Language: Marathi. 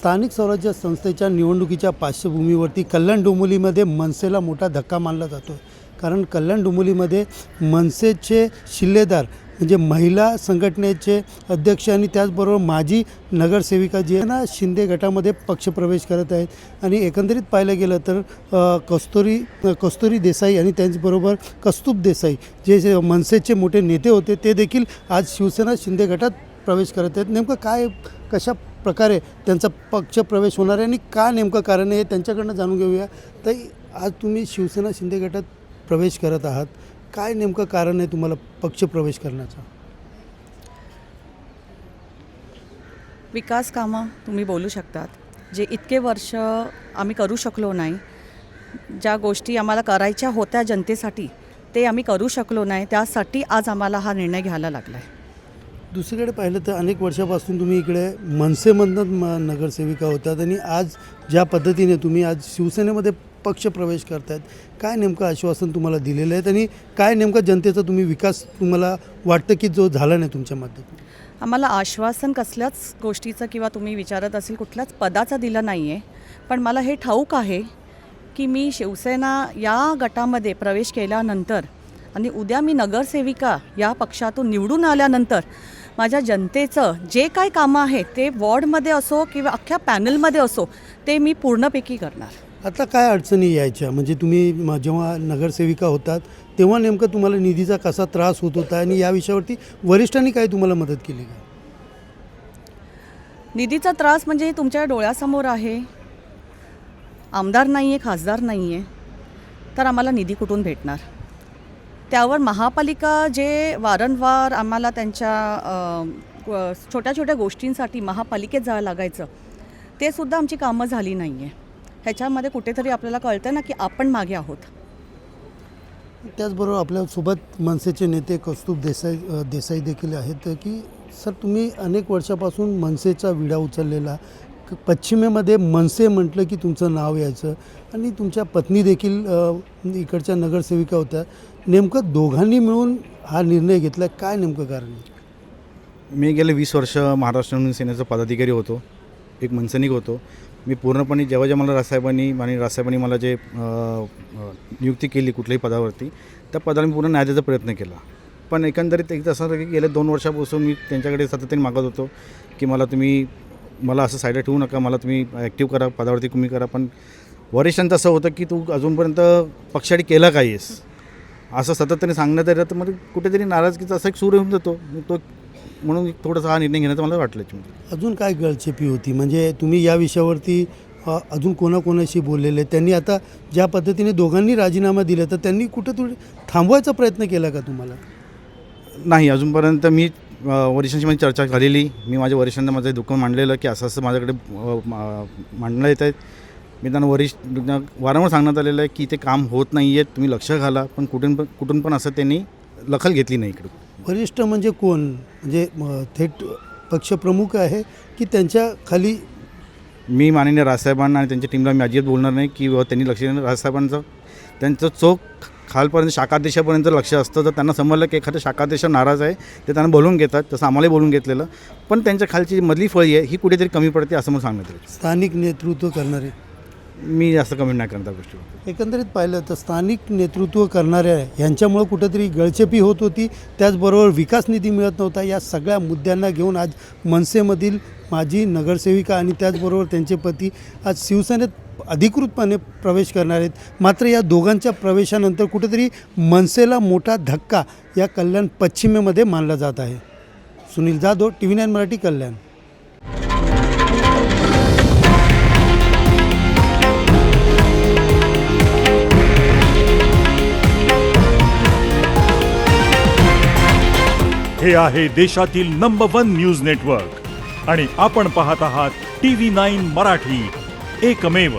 स्थानिक स्वराज्य संस्थेच्या निवडणुकीच्या पार्श्वभूमीवरती कल्याण डोंबिवलीमध्ये मनसेला मोठा धक्का मानला जातो कारण कल्याण डोंबिवलीमध्ये मनसेचे शिल्लेदार म्हणजे महिला संघटनेचे अध्यक्ष आणि त्याचबरोबर माजी नगरसेविका जे ना शिंदे गटामध्ये पक्षप्रवेश करत आहेत आणि एकंदरीत पाहायला गेलं तर कस्तुरी देसाई आणि त्याचबरोबर कस्तूप देसाई जे मनसेचे मोठे नेते होते ते देखील आज शिवसेना शिंदे गटात प्रवेश करत आहेत. नेमकं काय कशा प्रकारे त्यांचा पक्षप्रवेश होणार आहे आणि का नेमकं कारण आहे त्यांच्याकडनं जाणून घेऊया. तर आज तुम्ही शिवसेना शिंदे गटात प्रवेश करत आहात, काय नेमकं कारण आहे तुम्हाला पक्षप्रवेश करण्याचं? विकास कामं तुम्ही बोलू शकतात जे इतके वर्ष आम्ही करू शकलो नाही, ज्या गोष्टी आम्हाला करायच्या होत्या जनतेसाठी ते आम्ही करू शकलो नाही, त्यासाठी आज आम्हाला हा निर्णय घ्यायला लागला आहे. दुसरीकडे पाहिलं तर अनेक वर्षापासून तुम्ही इकडे मनसेमधून नगरसेविका होतात आणि आज ज्या पद्धतीने तुम्ही आज शिवसेनेमध्ये पक्षप्रवेश करतायत, काय नेमकं आश्वासन तुम्हाला दिलेलं आहे आणि काय नेमका जनतेचा तुम्ही विकास तुम्हाला वाटतं की जो झाला नाही तुमच्या माध्यमातून? आम्हाला आश्वासन कसल्याच गोष्टीचं किंवा तुम्ही विचारत असेल कुठल्याच पदाचा दिलं नाही आहे, पण मला हे ठाऊक आहे की मी शिवसेना या गटामध्ये प्रवेश केल्यानंतर आणि उद्या मी नगरसेविका या पक्षातून निवडून आल्यानंतर माझ्या जनतेचं जे काय कामं आहे ते वॉर्डमध्ये असो किंवा अख्ख्या पॅनलमध्ये असो ते मी पूर्णपैकी करणार. आता काय अडचणी यायच्या म्हणजे तुम्ही जेव्हा नगरसेविका होतात तेव्हा नेमकं तुम्हाला निधीचा कसा त्रास होत होता आणि या विषयावरती वरिष्ठांनी काय तुम्हाला मदत केली का? निधीचा त्रास म्हणजे तुमच्या डोळ्यासमोर आहे. आमदार नाही आहे, खासदार नाही आहे, तर आम्हाला निधी कुठून भेटणार? त्यावर महापालिका जे वारंवार आम्हाला त्यांच्या छोट्या छोट्या गोष्टींसाठी महापालिकेत जायला लागायचं ते सुद्धा आमची कामं झाली नाही आहे. ह्याच्यामध्ये कुठेतरी आपल्याला कळतं ना की आपण मागे आहोत. त्याचबरोबर आपल्यासोबत मनसेचे नेते कस्तूप देसाई देखील आहेत की सर तुम्ही अनेक वर्षापासून मनसेचा विडा उचललेला, पश्चिमेमध्ये मनसे म्हटलं की तुमचं नाव यायचं आणि तुमच्या पत्नी देखील इकडच्या नगरसेविका होत्या. नेमकं दोघांनी मिळून हा निर्णय घेतला, काय नेमकं कारण आहे? मी गेले 20 वर्ष महाराष्ट्र सेनेचा पदाधिकारी होतो, एक मनसैनिक होतो. मी पूर्णपणे जेव्हा मला राजसाहेबांनी मला जे नियुक्ती केली कुठल्याही पदावरती त्या पदाला मी पूर्ण न्याय द्यायचा प्रयत्न केला. पण एकंदरीत एक असं की गेल्या 2 वर्षापासून मी त्यांच्याकडे सातत्याने मागत होतो की मला असं साईडला ठेवू नका, मला तुम्ही ॲक्टिव्ह करा, पदावरती तुम्ही करा. पण वरिष्ठांचं असं होतं की तू अजूनपर्यंत पक्षासाठी केलं काय आहेस असं सातत्याने सांगण्यात आलं, तर मग कुठेतरी नाराजकीचा असा एक सूर येऊन जातो तो, म्हणून थोडंसं हा निर्णय घेण्याचं मला वाटलं. अजून काय गळचेपी होती म्हणजे तुम्ही या विषयावरती अजून कोणाकोणाशी बोललेले? त्यांनी आता ज्या पद्धतीने दोघांनी राजीनामा दिला तर त्यांनी कुठं थांबवायचा प्रयत्न केला का तुम्हाला? नाही, अजूनपर्यंत मी वरिष्ठांशी माझी चर्चा झालेली. मी माझ्या वरिष्ठांना माझं दुःख मांडलेलं की असं माझ्याकडे मांडण्यात येत आहेत. मी त्यांना वारंवार सांगण्यात आलेलं आहे की ते काम होत नाही आहे, तुम्ही लक्ष घाला. पण कुठून पण असं त्यांनी दखल घेतली नाही. इकडं वरिष्ठ म्हणजे कोण? म्हणजे थेट पक्षप्रमुख आहे की त्यांच्या खाली? मी माननीय राजसाहेबांना आणि त्यांच्या टीमला मी अजिबात बोलणार नाही की त्यांनी लक्ष देणं. राजसाहेबांचं त्यांचं चोख खालपर्यंत शाखाध्यक्षापर्यंत लक्ष असतं. जर त्यांना समजलं की एखादं शाखाध्यक्ष नाराज आहे ते त्यांना बोलून घेतात, तसं आम्हालाही बोलून घेतलेलं. पण त्यांच्या खालची मधली फळी आहे ही कुठेतरी कमी पडते असं मला सांगण्यात येईल. स्थानिक नेतृत्व करणारे मी जास्त कमेंट नाही करणार त्या गोष्टीवर. एकंदरीत पाहिलं तर स्थानिक नेतृत्व करणाऱ्या यांच्यामुळं कुठेतरी गळचेपी होत होती, त्याचबरोबर विकास निधी मिळत नव्हता. या सगळ्या मुद्द्यांना घेऊन आज मनसेमधील माजी नगरसेविका आणि त्याचबरोबर त्यांचे पती आज शिवसेनेत अधिकृतपणे प्रवेश करणार आहेत. मात्र या दोघांच्या प्रवेशानंतर कुठेतरी मनसेला मोठा धक्का या कल्याण पश्चिमेमध्ये मानला जात आहे. सुनील जाधव, TV9 मराठी, कल्याण. हे आहे देशातील नंबर 1 न्यूज नेटवर्क आणि आपण पाहत आहात TV9 मराठी, एकमेव.